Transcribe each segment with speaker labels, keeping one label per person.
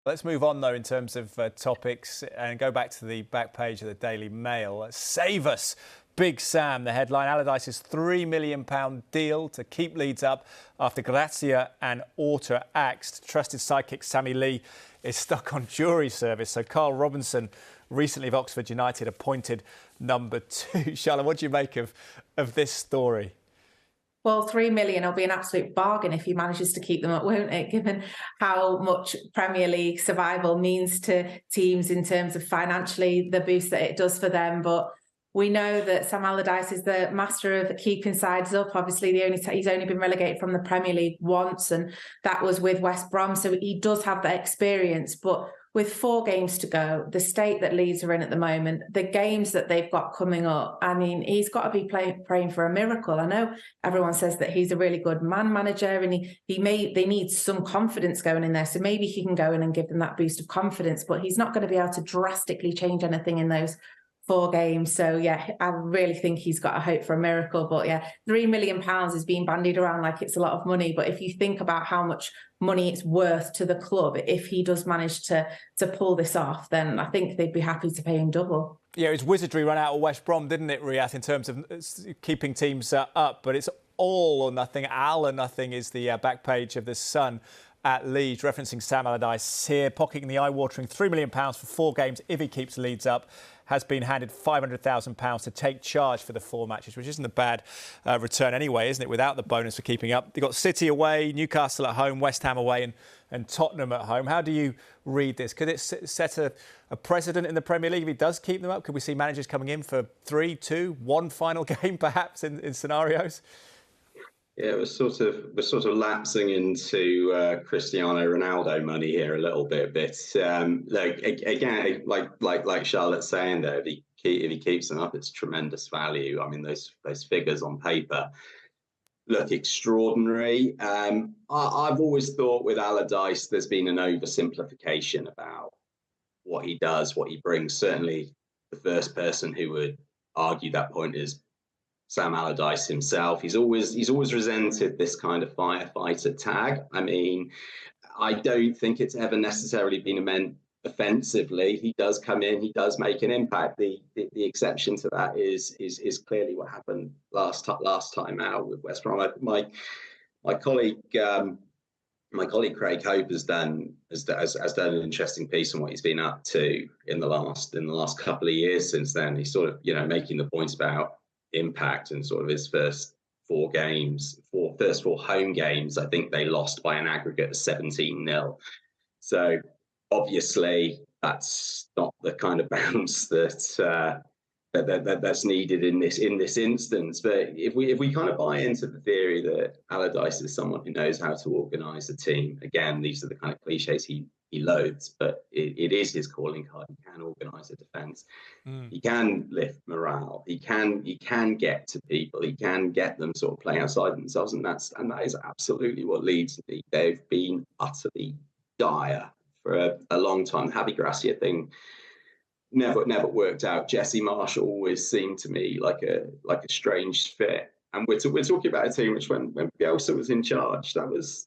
Speaker 1: Let's move on, though, in terms of topics and go back to the back page of the Daily Mail. Save us, Big Sam, the headline. Allardyce's £3 million deal to keep Leeds up after Grazia and Orta axed. Trusted sidekick Sammy Lee is stuck on jury service. So Carl Robinson, recently of Oxford United, appointed number 2. Charlotte, what do you make of this story?
Speaker 2: Well, 3 million will be an absolute bargain if he manages to keep them up, won't it? Given how much Premier League survival means to teams in terms of financially, the boost that it does for them. But we know that Sam Allardyce is the master of keeping sides up. Obviously, he's only been relegated from the Premier League once, and that was with West Brom. So he does have that experience. But with 4 games to go, the state that Leeds are in at the moment, the games that they've got coming up, I mean, he's got to be praying for a miracle. I know everyone says that he's a really good man manager, and they need some confidence going in there. So maybe he can go in and give them that boost of confidence, but he's not going to be able to drastically change anything in those 4 games. So yeah, I really think he's got a hope for a miracle. But yeah, £3 million is being bandied around like it's a lot of money. But if you think about how much money it's worth to the club, if he does manage to pull this off, then I think they'd be happy to pay him double.
Speaker 1: Yeah, his wizardry ran out of West Brom, didn't it, Riath, in terms of keeping teams up? But it's all or nothing. Al or nothing is the back page of the Sun at Leeds, referencing Sam Allardyce here, pocketing the eye-watering £3 million for 4 games if he keeps Leeds up. Has been handed £500,000 to take charge for the 4 matches, which isn't a bad return anyway, isn't it, without the bonus for keeping up. They've got City away, Newcastle at home, West Ham away and Tottenham at home. How do you read this? Could it set a precedent in the Premier League if he does keep them up? Could we see managers coming in for 3, 2, 1 final game perhaps in scenarios?
Speaker 3: Yeah, we're sort of lapsing into Cristiano Ronaldo money here a little bit. But again, like Charlotte's saying there, if he keeps them up, it's tremendous value. I mean, those figures on paper look extraordinary. I've always thought with Allardyce, there's been an oversimplification about what he does, what he brings. Certainly, the first person who would argue that point is Sam Allardyce himself. He's always resented this kind of firefighter tag. I mean, I don't think it's ever necessarily been meant offensively. He does come in, he does make an impact. The exception to that is clearly what happened last time out with West Brom. My colleague Craig Hope has done an interesting piece on what he's been up to in the last couple of years since then. He's sort of making the points about impact and sort of his first 4 home games. I think they lost by an aggregate of 17-0. So obviously that's not the kind of bounce that's needed in this instance. But if we kind of buy into the theory that Allardyce is someone who knows how to organise a team, again, these are the kind of cliches he loathes, but it is his calling card. He can organise a defence. He can lift morale. He can get to people. He can get them sort of playing outside themselves, and that is absolutely what Leeds need. They've been utterly dire for a long time. The Javi Gracia thing never worked out. Jesse Marshall always seemed to me like a strange fit. And we're talking about a team which, when Bielsa was in charge, that was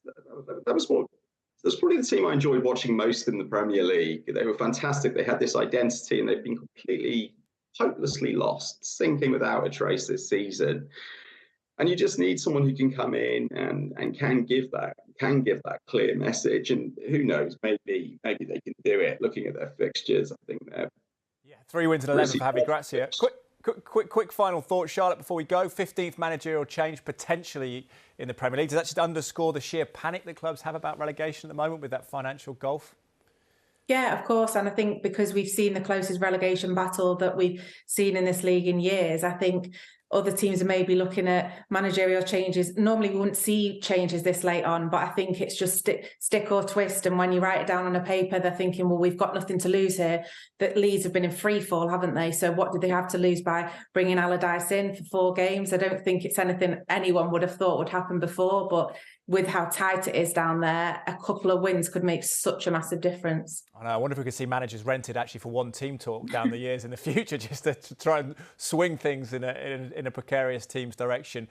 Speaker 3: probably the team I enjoyed watching most in the Premier League. They were fantastic. They had this identity, and they've been completely, hopelessly lost, sinking without a trace this season. And you just need someone who can come in and can give that clear message. And who knows, maybe they can do it. Looking at their fixtures, I think they're
Speaker 1: 3 wins and 11 for Javi Gracia. Quick final thought, Charlotte, before we go. 15th managerial change potentially in the Premier League. Does that just underscore the sheer panic that clubs have about relegation at the moment with that financial gulf?
Speaker 2: Yeah, of course. And I think because we've seen the closest relegation battle that we've seen in this league in years, I think other teams are maybe looking at managerial changes. Normally we wouldn't see changes this late on, but I think it's just stick or twist. And when you write it down on a paper, they're thinking, well, we've got nothing to lose here. That Leeds have been in free fall, haven't they? So what did they have to lose by bringing Allardyce in for 4 games? I don't think it's anything anyone would have thought would happen before, but with how tight it is down there, a couple of wins could make such a massive difference.
Speaker 1: I know. I wonder if we could see managers rented actually for one team talk down the years in the future, just to try and swing things in a precarious team's direction.